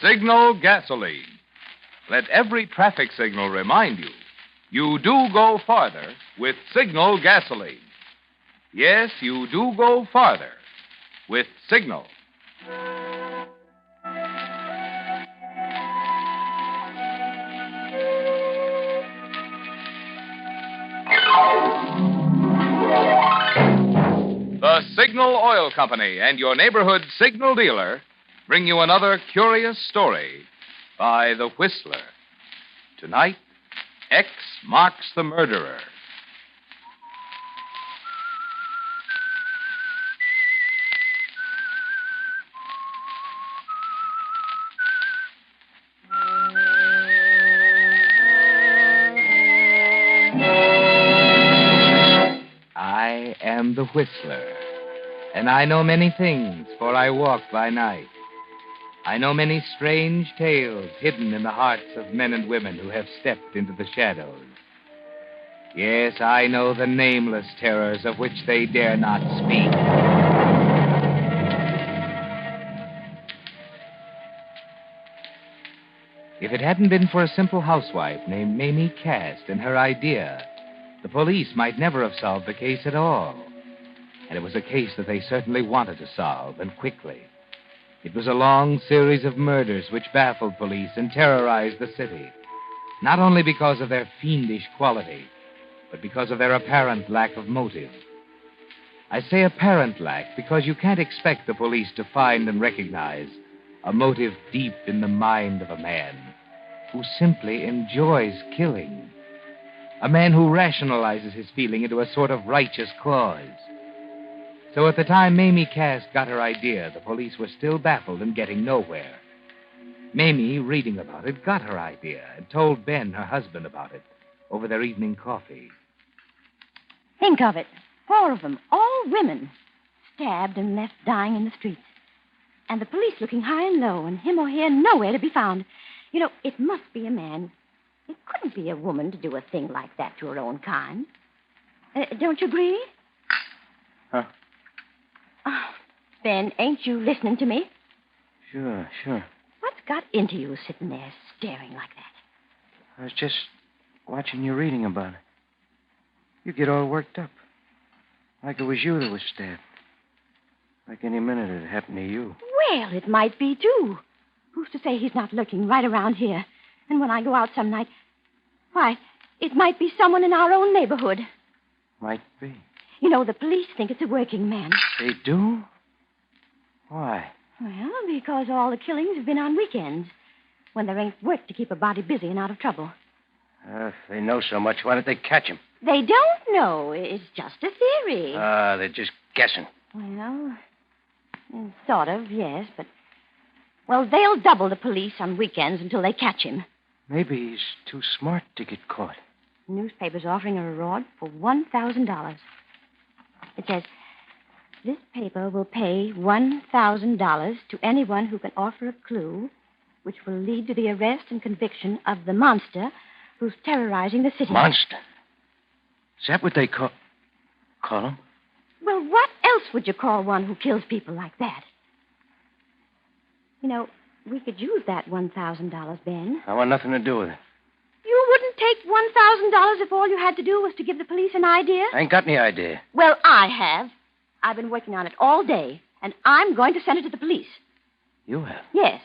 Signal gasoline. Let every traffic signal remind you, you do go farther with Signal gasoline. Yes, you do go farther with Signal. The Signal Oil Company and your neighborhood Signal dealer bring you another curious story by The Whistler. Tonight, X marks the murderer. I am the Whistler, and I know many things, for I walk by night. I know many strange tales hidden in the hearts of men and women who have stepped into the shadows. Yes, I know the nameless terrors of which they dare not speak. If it hadn't been for a simple housewife named Mamie Cast and her idea, the police might never have solved the case at all. And it was a case that they certainly wanted to solve, and quickly. It was a long series of murders which baffled police and terrorized the city, not only because of their fiendish quality, but because of their apparent lack of motive. I say apparent lack because you can't expect the police to find and recognize a motive deep in the mind of a man who simply enjoys killing, a man who rationalizes his feeling into a sort of righteous clause. So at the time Mamie Cass got her idea, the police were still baffled and getting nowhere. Mamie, reading about it, got her idea and told Ben, her husband, about it over their evening coffee. Think of it. 4 of them, all women, stabbed and left dying in the streets. And the police looking high and low, and him or her nowhere to be found. You know, it must be a man. It couldn't be a woman to do a thing like that to her own kind. Don't you agree? Huh? Oh, Ben, ain't you listening to me? Sure. What's got into you sitting there staring like that? I was just watching you reading about it. You get all worked up. Like it was you that was stabbed. Like any minute it'd happen to you. Well, it might be, too. Who's to say he's not lurking right around here? And when I go out some night, why, it might be someone in our own neighborhood. Might be. You know, the police think it's a working man. They do? Why? Well, because all the killings have been on weekends, when there ain't work to keep a body busy and out of trouble. If they know so much, why don't they catch him? They don't know. It's just a theory. They're just guessing. Well, sort of, yes, but... Well, they'll double the police on weekends until they catch him. Maybe he's too smart to get caught. The newspaper's offering a reward for $1,000. It says, this paper will pay $1,000 to anyone who can offer a clue which will lead to the arrest and conviction of the monster who's terrorizing the city. Monster? Is that what they call him? Well, what else would you call one who kills people like that? You know, we could use that $1,000, Ben. I want nothing to do with it. You wouldn't take $1,000 if all you had to do was to give the police an idea? I ain't got any idea. Well, I have. I've been working on it all day, and I'm going to send it to the police. You have? Yes.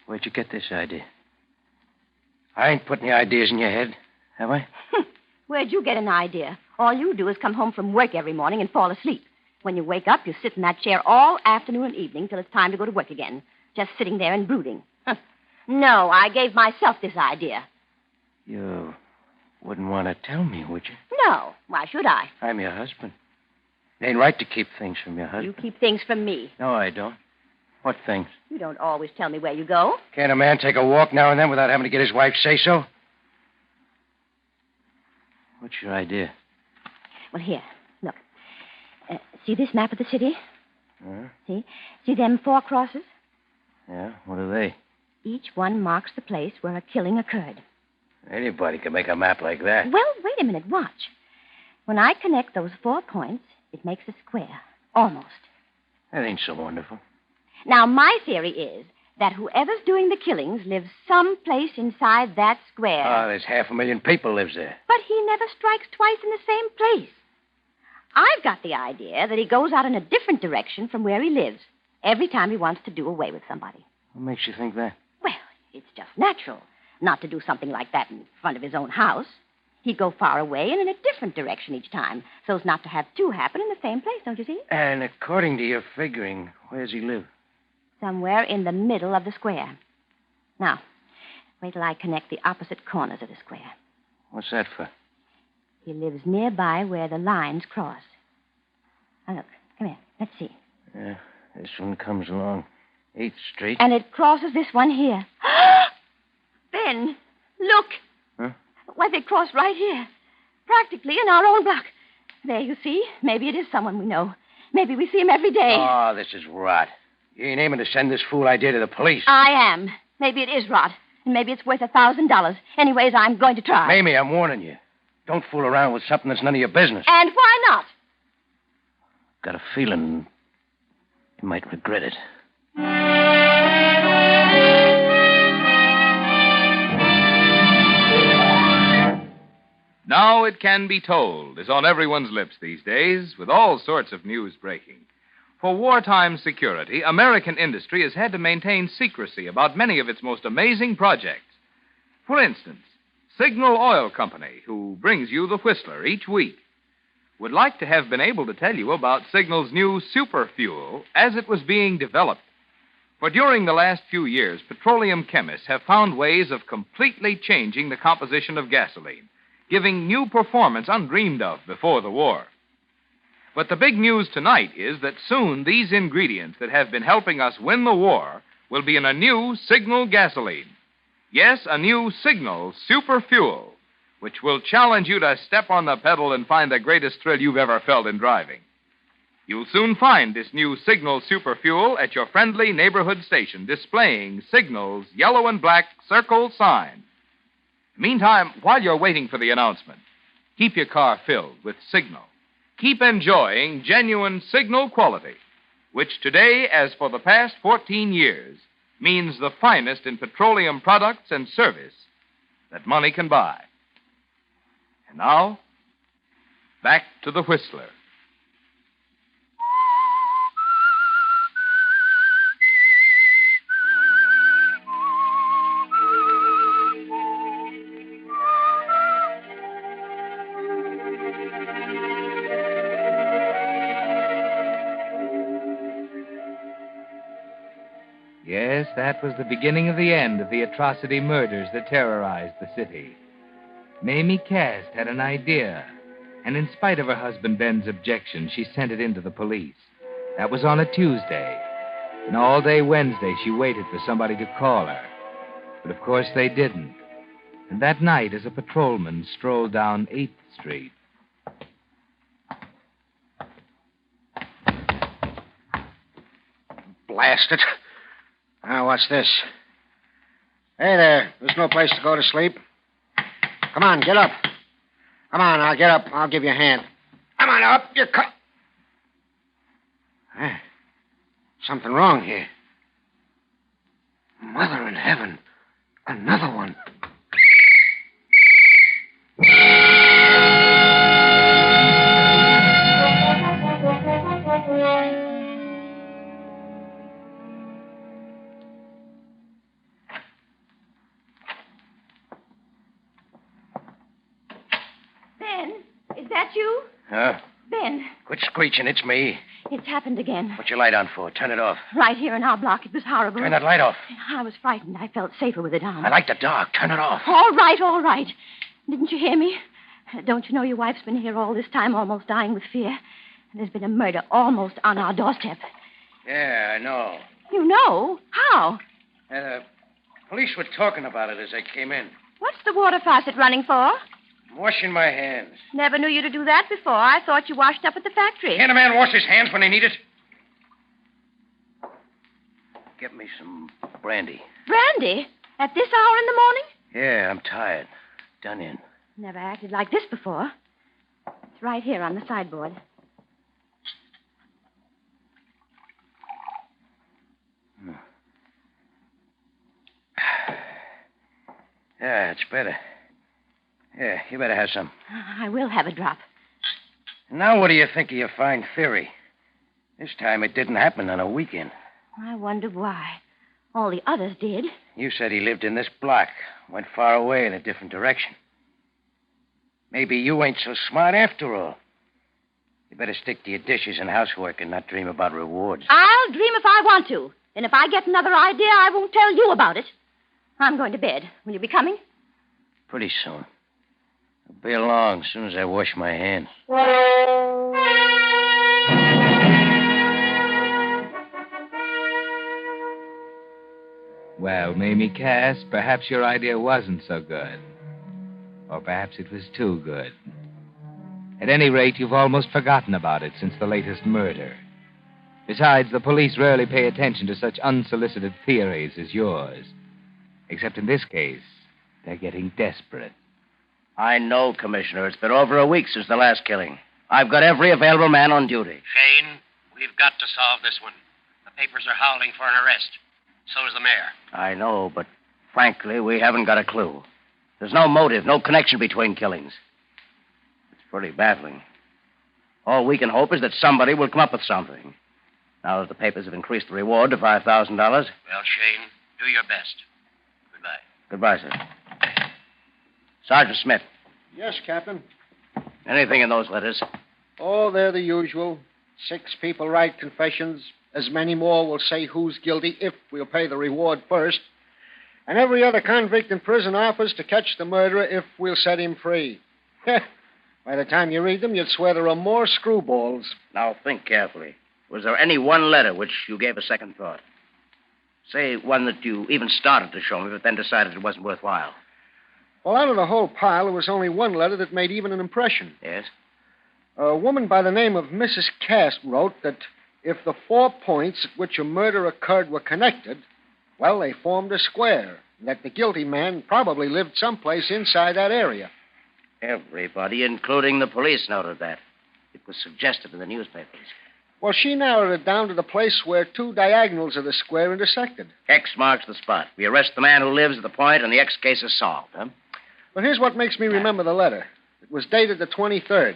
Where'd you get this idea? I ain't put any ideas in your head, have I? Where'd you get an idea? All you do is come home from work every morning and fall asleep. When you wake up, you sit in that chair all afternoon and evening till it's time to go to work again, just sitting there and brooding. No, I gave myself this idea. You wouldn't want to tell me, would you? No. Why should I? I'm your husband. It ain't right to keep things from your husband. You keep things from me. No, I don't. What things? You don't always tell me where you go. Can't a man take a walk now and then without having to get his wife say so? What's your idea? Well, here, look. See this map of the city? Huh? See them 4 crosses? Yeah, what are they? Each one marks the place where a killing occurred. Anybody can make a map like that. Well, wait a minute. Watch. When I connect those 4 points, it makes a square. Almost. That ain't so wonderful. Now, my theory is that whoever's doing the killings lives someplace inside that square. Oh, there's 500,000 people lives there. But he never strikes twice in the same place. I've got the idea that he goes out in a different direction from where he lives every time he wants to do away with somebody. What makes you think that? Well, it's just natural not to do something like that in front of his own house. He'd go far away and in a different direction each time, so as not to have two happen in the same place, don't you see? And according to your figuring, where does he live? Somewhere in the middle of the square. Now, wait till I connect the opposite corners of the square. What's that for? He lives nearby where the lines cross. Now, look, come here. Let's see. Yeah, this one comes along 8th Street. And it crosses this one here. Ben, look. Huh? Why, they cross right here. Practically in our own block. There, you see? Maybe it is someone we know. Maybe we see him every day. Oh, this is rot. You ain't aiming to send this fool idea to the police. I am. Maybe it is rot. And maybe it's worth $1,000. Anyways, I'm going to try. Mamie, I'm warning you. Don't fool around with something that's none of your business. And why not? Got a feeling you might regret it. Now it can be told is on everyone's lips these days, with all sorts of news breaking. For wartime security, American industry has had to maintain secrecy about many of its most amazing projects. For instance, Signal Oil Company, who brings you the Whistler each week, would like to have been able to tell you about Signal's new super fuel as it was being developed. For during the last few years, petroleum chemists have found ways of completely changing the composition of gasoline, giving new performance undreamed of before the war. But the big news tonight is that soon these ingredients that have been helping us win the war will be in a new Signal gasoline. Yes, a new Signal super fuel, which will challenge you to step on the pedal and find the greatest thrill you've ever felt in driving. You'll soon find this new Signal super fuel at your friendly neighborhood station, displaying Signal's yellow and black circle sign. Meantime, while you're waiting for the announcement, keep your car filled with Signal. Keep enjoying genuine Signal quality, which today, as for the past 14 years, means the finest in petroleum products and service that money can buy. And now, back to the Whistler. Yes, that was the beginning of the end of the atrocity murders that terrorized the city. Mamie Cast had an idea, and in spite of her husband Ben's objection, she sent it in to the police. That was on a Tuesday, and all day Wednesday she waited for somebody to call her. But of course they didn't. And that night, as a patrolman strolled down 8th Street... Blast it. Now, what's this? Hey there. There's no place to go to sleep. Come on, get up. Come on, I'll get up. I'll give you a hand. Come on up. You come. Hey, something wrong here. Mother in heaven. Another one. Is that you? Huh? Ben, Quit screeching. It's me. it's happened again. What's your light on for? Turn it off. Right here in our block. It was horrible. Turn that light off. I was frightened. I felt safer with it on. I like the dark. Turn it off. All right, all right. Didn't you hear me? Don't you know your wife's been here all this time, almost dying with fear? There's been a murder almost on our doorstep. Yeah, I know. You know? How? The police were talking about it as I came in. What's the water faucet running for? I'm washing my hands. Never knew you to do that before. I thought you washed up at the factory. Can't a man wash his hands when they need it? Get me some brandy. Brandy? At this hour in the morning? Yeah, I'm tired. Done in. Never acted like this before. It's right here on the sideboard. Yeah, it's better. Yeah, you better have some. I will have a drop. Now what do you think of your fine theory? This time it didn't happen on a weekend. I wonder why. All the others did. You said he lived in this block, went far away in a different direction. Maybe you ain't so smart after all. You better stick to your dishes and housework and not dream about rewards. I'll dream if I want to. And if I get another idea, I won't tell you about it. I'm going to bed. Will you be coming? Pretty soon. I'll be along as soon as I wash my hands. Well, Mamie Cass, perhaps your idea wasn't so good. Or perhaps it was too good. At any rate, you've almost forgotten about it since the latest murder. Besides, the police rarely pay attention to such unsolicited theories as yours. Except in this case, they're getting desperate. I know, Commissioner. It's been over a week since the last killing. I've got every available man on duty. Shane, we've got to solve this one. The papers are howling for an arrest. So is the mayor. I know, but frankly, we haven't got a clue. There's no motive, no connection between killings. It's pretty baffling. All we can hope is that somebody will come up with something. Now that the papers have increased the reward to $5,000. Well, Shane, do your best. Goodbye. Goodbye, sir. Sergeant Smith. Yes, Captain. Anything in those letters? Oh, they're the usual. 6 people write confessions. As many more will say who's guilty if we'll pay the reward first. And every other convict in prison offers to catch the murderer if we'll set him free. By the time you read them, you'd swear there are more screwballs. Now, think carefully. Was there any one letter which you gave a second thought? Say one that you even started to show me, but then decided it wasn't worthwhile. Well, out of the whole pile, there was only one letter that made even an impression. Yes? A woman by the name of Mrs. Cass wrote that if the 4 points at which a murder occurred were connected, well, they formed a square, and that the guilty man probably lived someplace inside that area. Everybody, including the police, noted that. It was suggested in the newspapers. Well, she narrowed it down to the place where 2 diagonals of the square intersected. X marks the spot. We arrest the man who lives at the point, and the X case is solved, huh? But here's what makes me remember the letter. It was dated the 23rd.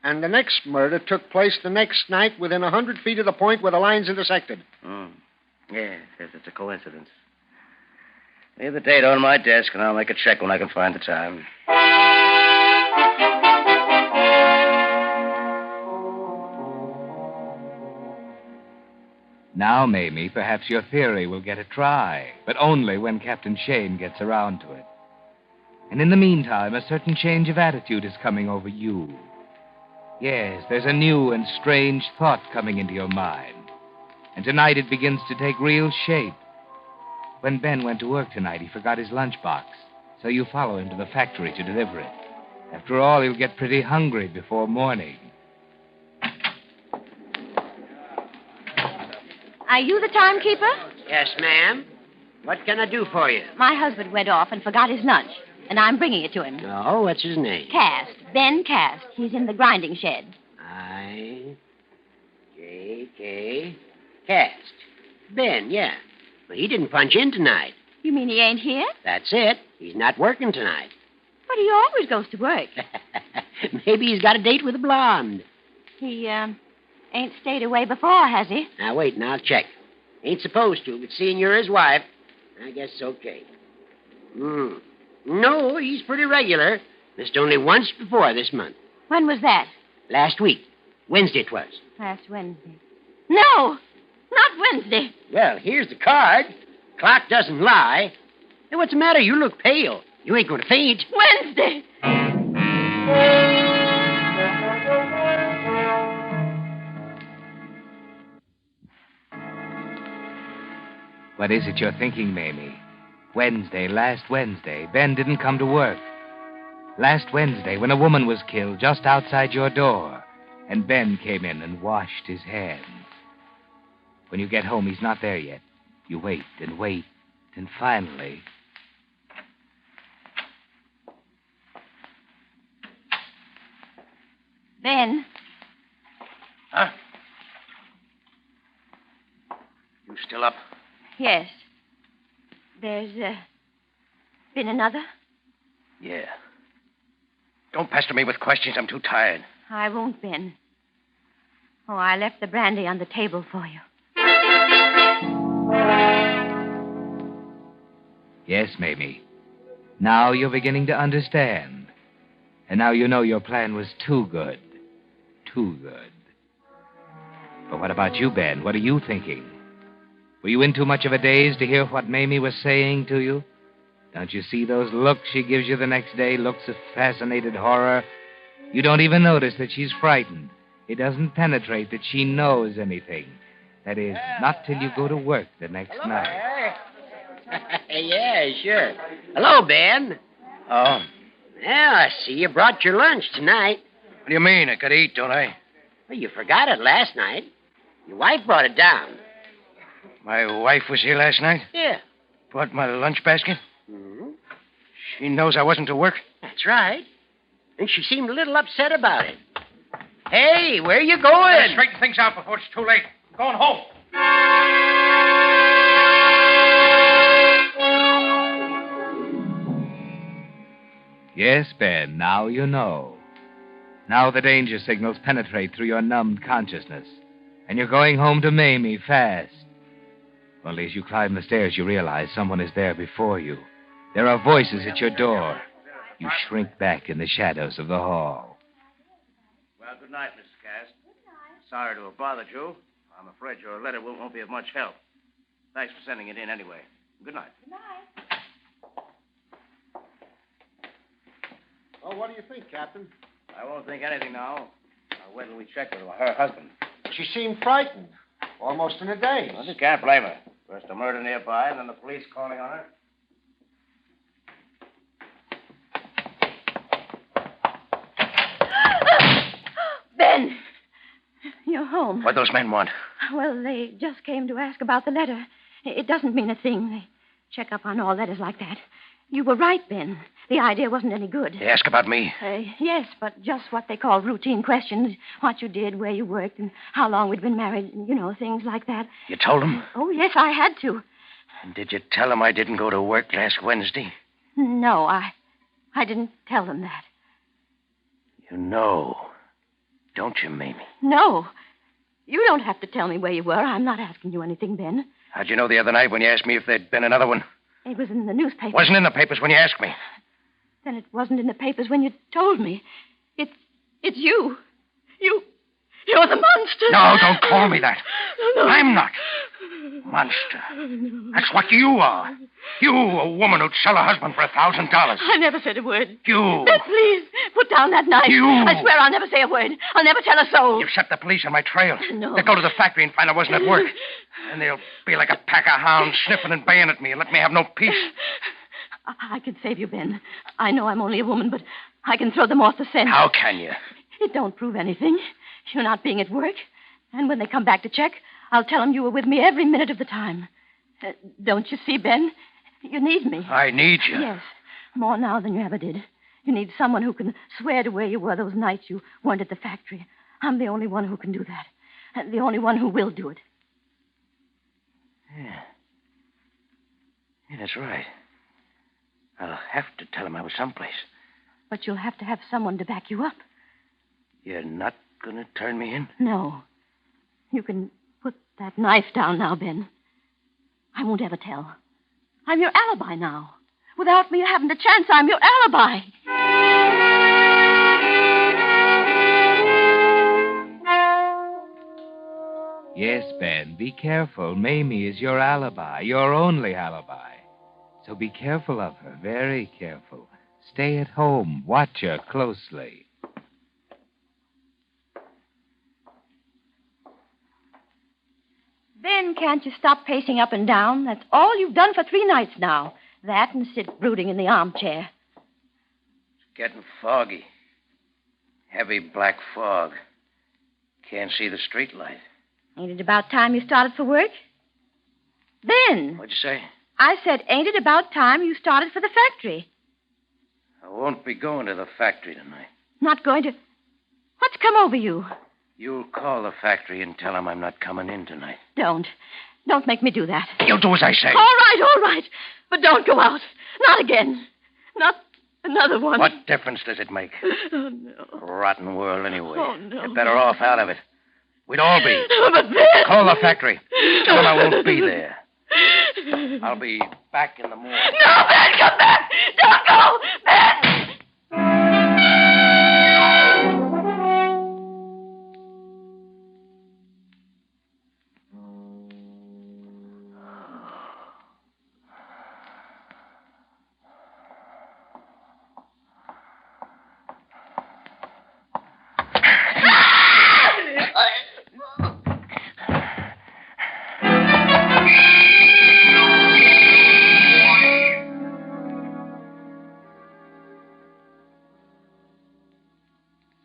And the next murder took place the next night within 100 feet of the point where the lines intersected. Yes, it's a coincidence. Leave the date on my desk, and I'll make a check when I can find the time. Now, Mamie, perhaps your theory will get a try, but only when Captain Shane gets around to it. And in the meantime, a certain change of attitude is coming over you. Yes, there's a new and strange thought coming into your mind. And tonight it begins to take real shape. When Ben went to work tonight, he forgot his lunchbox. So you follow him to the factory to deliver it. After all, he'll get pretty hungry before morning. Are you the timekeeper? Yes, ma'am. What can I do for you? My husband went off and forgot his lunch, and I'm bringing it to him. Oh, what's his name? Cast. Ben Cast. He's in the grinding shed. I-J-K. Cast. Ben, yeah. But he didn't punch in tonight. You mean he ain't here? That's it. He's not working tonight. But he always goes to work. Maybe he's got a date with a blonde. He, ain't stayed away before, has he? Now, wait, and I'll check. Ain't supposed to, but seeing you're his wife, I guess it's okay. No, he's pretty regular. Missed only once before this month. When was that? Last week. Wednesday it was. Last Wednesday. No! Not Wednesday. Well, here's the card. Clock doesn't lie. Hey, what's the matter? You look pale. You ain't going to faint. Wednesday! What is it you're thinking, Mamie? Wednesday, last Wednesday, Ben didn't come to work. Last Wednesday, when a woman was killed just outside your door, and Ben came in and washed his hands. When you get home, he's not there yet. You wait, and finally... Ben. Huh? You still up? Yes. There's Been another? Yeah. Don't pester me with questions. I'm too tired. I won't, Ben. Oh, I left the brandy on the table for you. Yes, Mamie. Now you're beginning to understand. And now you know your plan was too good. Too good. But what about you, Ben? What are you thinking? Were you in too much of a daze to hear what Mamie was saying to you? Don't you see those looks she gives you the next day? Looks of fascinated horror? You don't even notice that she's frightened. It doesn't penetrate that she knows anything. That is, not till you go to work the next night. Yeah, sure. Hello, Ben. Oh? Well, I see you brought your lunch tonight. What do you mean? I could eat, don't I? Well, you forgot it last night. Your wife brought it down. My wife was here last night? Yeah. Brought my lunch basket? Mm-hmm. She knows I wasn't to work? That's right. And she seemed a little upset about it. Hey, where you going? Better straighten things out before it's too late. I'm going home. Yes, Ben, now you know. Now the danger signals penetrate through your numbed consciousness. And you're going home to Mamie fast. Only as you climb the stairs, you realize someone is there before you. There are voices at your door. You shrink back in the shadows of the hall. Well, good night, Mrs. Cass. Good night. Sorry to have bothered you. I'm afraid your letter won't be of much help. Thanks for sending it in anyway. Good night. Good night. Well, what do you think, Captain? I won't think anything now. I'll wait till we check with her husband. She seemed frightened. Almost in a daze. Well, you can't blame her. First a murder nearby, and then the police calling on her. Ben! You're home. What those men want? Well, they just came to ask about the letter. It doesn't mean a thing. They check up on all letters like that. You were right, Ben. The idea wasn't any good. They ask about me. Yes, but just what they call routine questions. What you did, where you worked, and how long we'd been married. You know, things like that. You told them? Oh, yes, I had to. And did you tell them I didn't go to work last Wednesday? No, I didn't tell them that. You know, don't you, Mamie? No. You don't have to tell me where you were. I'm not asking you anything, Ben. How'd you know the other night when you asked me if there'd been another one? It was in the newspaper. Wasn't in the papers when you asked me. Then it wasn't in the papers when you told me. It's you. You're the monster. No, don't call me that. No. I'm not. Monster. That's what you are. You, a woman who'd sell her husband for $1,000. I never said a word. You. Ben, please, put down that knife. You. I swear I'll never say a word. I'll never tell a soul. You've set the police on my trail. No. They'll go to the factory and find I wasn't at work. And they'll be like a pack of hounds sniffing and baying at me and let me have no peace. I can save you, Ben. I know I'm only a woman, but I can throw them off the scent. How can you? It don't prove anything. You're not being at work. And when they come back to check, I'll tell them you were with me every minute of the time. Don't you see, Ben? You need me. I need you. Yes, more now than you ever did. You need someone who can swear to where you were those nights you weren't at the factory. I'm the only one who can do that. And the only one who will do it. Yeah, that's right. I'll have to tell him I was someplace. But you'll have to have someone to back you up. You're not going to turn me in? No. You can put that knife down now, Ben. I won't ever tell. I'm your alibi now. Without me, you haven't a chance. I'm your alibi. Yes, Ben, be careful. Mamie is your alibi, your only alibi. So be careful of her, very careful. Stay at home. Watch her closely. Ben, can't you stop pacing up and down? That's all you've done for 3 nights now. That and sit brooding in the armchair. It's getting foggy. Heavy black fog. Can't see the street light. Ain't it about time you started for work? Ben, What'd you say? I said, ain't it about time you started for the factory? I won't be going to the factory tonight. Not going to... What's come over you? You'll call the factory and tell them I'm not coming in tonight. Don't make me do that. You'll do as I say. All right. But don't go out. Not again. Not another one. What difference does it make? Oh, no. Rotten world, anyway. Oh, no. You're better off out of it. We'd all be. Oh, but Ben! Call the factory. Tell them I won't be there. I'll be back in the morning. No, Ben, come back! Don't go! Ben!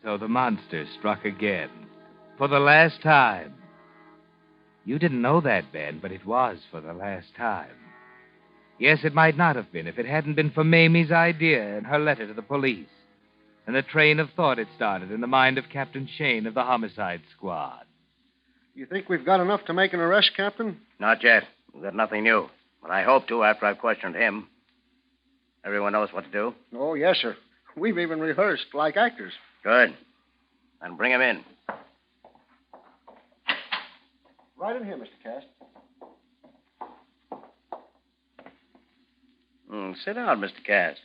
So the monster struck again. For the last time. You didn't know that, Ben, but it was for the last time. Yes, it might not have been if it hadn't been for Mamie's idea and her letter to the police, and the train of thought it started in the mind of Captain Shane of the Homicide Squad. You think we've got enough to make an arrest, Captain? Not yet. We've got nothing new. But I hope to after I've questioned him. Everyone knows what to do? Oh, yes, sir. We've even rehearsed like actors. Good. Then bring him in. Right in here, Mr. Cast. Sit down, Mr. Cass.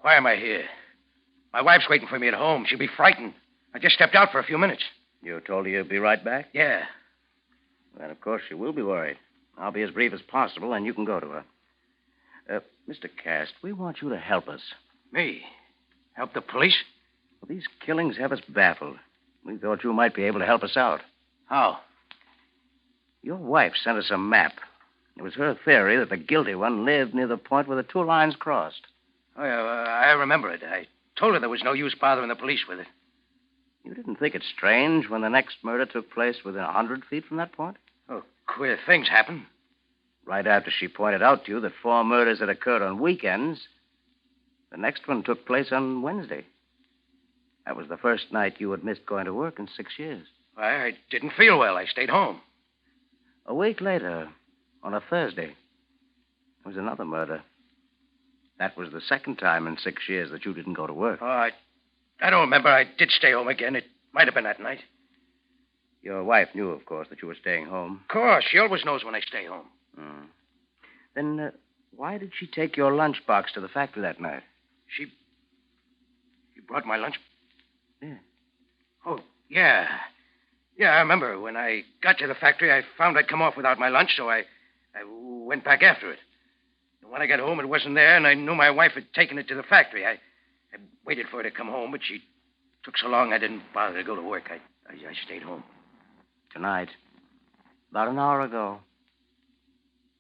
Why am I here? My wife's waiting for me at home. She'll be frightened. I just stepped out for a few minutes. You told her you'd be right back? Yeah. Then, of course, she will be worried. I'll be as brief as possible, and you can go to her. Mr. Cast, we want you to help us. Me? Help the police? Well, these killings have us baffled. We thought you might be able to help us out. How? Your wife sent us a map. It was her theory that the guilty one lived near the point where the two lines crossed. Oh, yeah, I remember it. I told her there was no use bothering the police with it. You didn't think it strange when the next murder took place within 100 feet from that point? Oh, queer things happen. Right after she pointed out to you that 4 murders had occurred on weekends, the next one took place on Wednesday. That was the first night you had missed going to work in 6 years. I didn't feel well. I stayed home. A week later, on a Thursday, there was another murder. That was the second time in 6 years that you didn't go to work. Oh, I don't remember. I did stay home again. It might have been that night. Your wife knew, of course, that you were staying home. Of course. She always knows when I stay home. Then why did she take your lunchbox to the factory that night? She brought my lunch? Yeah. Oh, yeah. Yeah, I remember. When I got to the factory, I found I'd come off without my lunch, so I went back after it. And when I got home, it wasn't there, and I knew my wife had taken it to the factory. I waited for her to come home, but she took so long I didn't bother to go to work. I stayed home. Tonight, about an hour ago,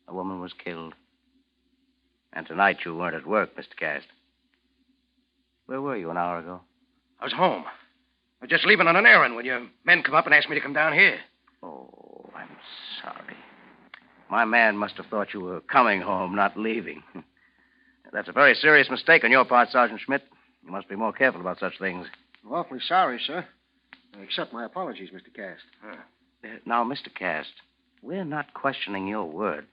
a woman was killed. And tonight you weren't at work, Mr. Cast. Where were you an hour ago? I was home. I was just leaving on an errand when your men come up and asked me to come down here. Oh, I'm sorry. My man must have thought you were coming home, not leaving. That's a very serious mistake on your part, Sergeant Schmidt. You must be more careful about such things. I'm awfully sorry, sir. I accept my apologies, Mr. Cast. Now, Mr. Cast, we're not questioning your word,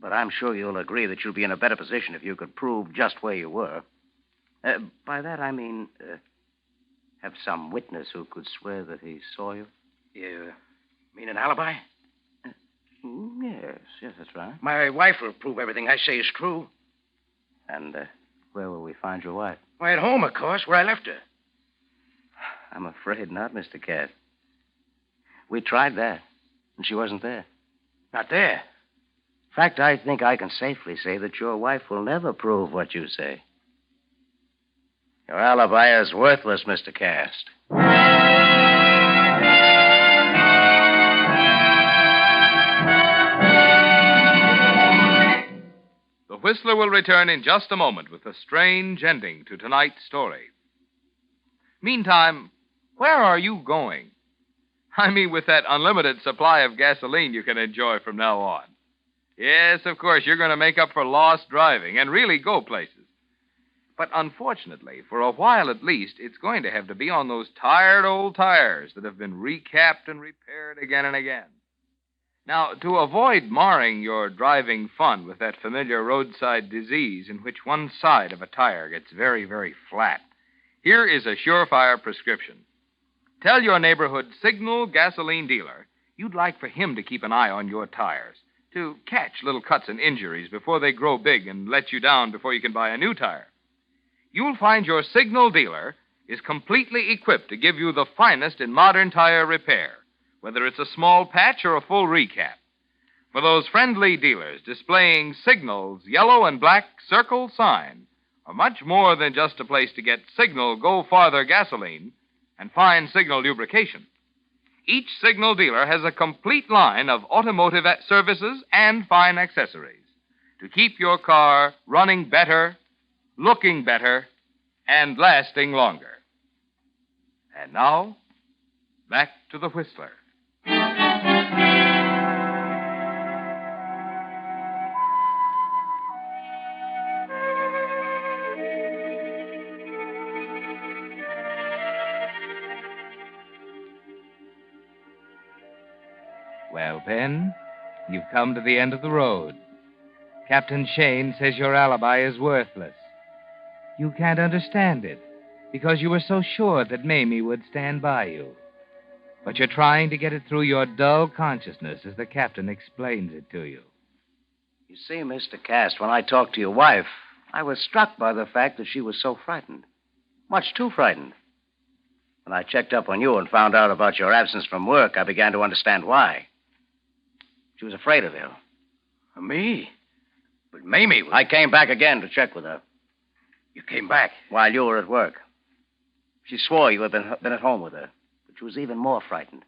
but I'm sure you'll agree that you'll be in a better position if you could prove just where you were. By that, I mean, have some witness who could swear that he saw you. You mean an alibi? Yes, that's right. My wife will prove everything I say is true. And where will we find your wife? Why, at home, of course, where I left her. I'm afraid not, Mr. Cast. We tried that, and she wasn't there. Not there? In fact, I think I can safely say that your wife will never prove what you say. Your alibi is worthless, Mr. Cast. The Whistler will return in just a moment with a strange ending to tonight's story. Meantime, where are you going? I mean, with that unlimited supply of gasoline you can enjoy from now on. Yes, of course, you're going to make up for lost driving and really go places. But unfortunately, for a while at least, it's going to have to be on those tired old tires that have been recapped and repaired again and again. Now, to avoid marring your driving fun with that familiar roadside disease in which one side of a tire gets very, very flat, here is a surefire prescription. Tell your neighborhood Signal gasoline dealer you'd like for him to keep an eye on your tires, to catch little cuts and injuries before they grow big and let you down before you can buy a new tire. You'll find your Signal dealer is completely equipped to give you the finest in modern tire repair, whether it's a small patch or a full recap. For those friendly dealers displaying Signal's yellow and black circle sign are much more than just a place to get Signal Go Farther gasoline and fine Signal lubrication. Each Signal dealer has a complete line of automotive services and fine accessories to keep your car running better, looking better, and lasting longer. And now, back to the Whistler. Well, Ben, you've come to the end of the road. Captain Shane says your alibi is worthless. You can't understand it because you were so sure that Mamie would stand by you. But you're trying to get it through your dull consciousness as the captain explains it to you. You see, Mr. Cast, when I talked to your wife, I was struck by the fact that she was so frightened. Much too frightened. When I checked up on you and found out about your absence from work, I began to understand why. She was afraid of you. Me? But Mamie was... I came back again to check with her. You came back? While you were at work. She swore you had been at home with her, but she was even more frightened.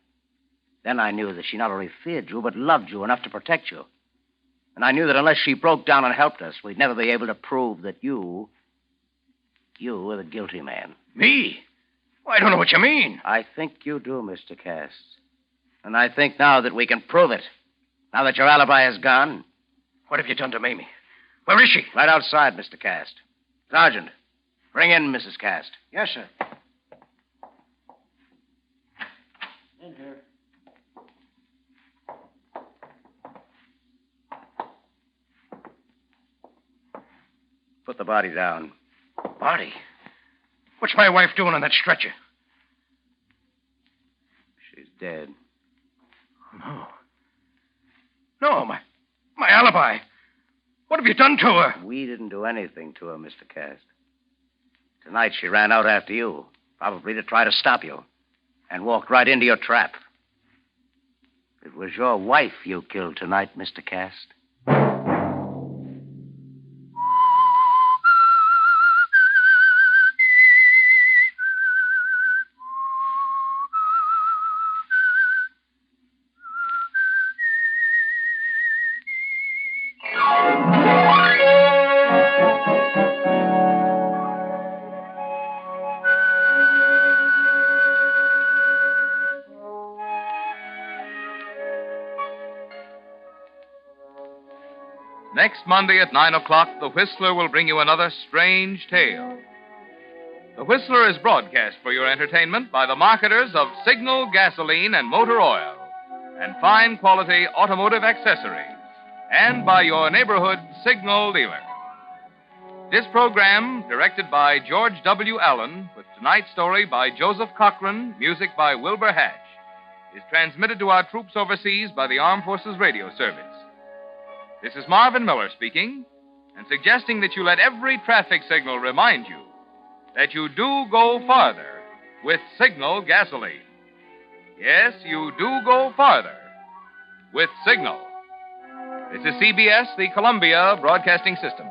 Then I knew that she not only feared you, but loved you enough to protect you. And I knew that unless she broke down and helped us, we'd never be able to prove that you were the guilty man. Me? Well, I don't know what you mean. I think you do, Mr. Cass. And I think now that we can prove it. Now that your alibi is gone. What have you done to Mamie? Where is she? Right outside, Mr. Cast. Sergeant, bring in Mrs. Cast. Yes, sir. In here. Put the body down. Body? What's my wife doing on that stretcher? She's dead. No. No, my alibi. What have you done to her? We didn't do anything to her, Mr. Cast. Tonight she ran out after you, probably to try to stop you, and walked right into your trap. It was your wife you killed tonight, Mr. Cast. Next Monday at 9 o'clock, The Whistler will bring you another strange tale. The Whistler is broadcast for your entertainment by the marketers of Signal gasoline and motor oil and fine quality automotive accessories, and by your neighborhood Signal dealer. This program, directed by George W. Allen, with tonight's story by Joseph Cochran, music by Wilbur Hatch, is transmitted to our troops overseas by the Armed Forces Radio Service. This is Marvin Miller speaking, and suggesting that you let every traffic signal remind you that you do go farther with Signal gasoline. Yes, you do go farther with Signal. This is CBS, the Columbia Broadcasting System.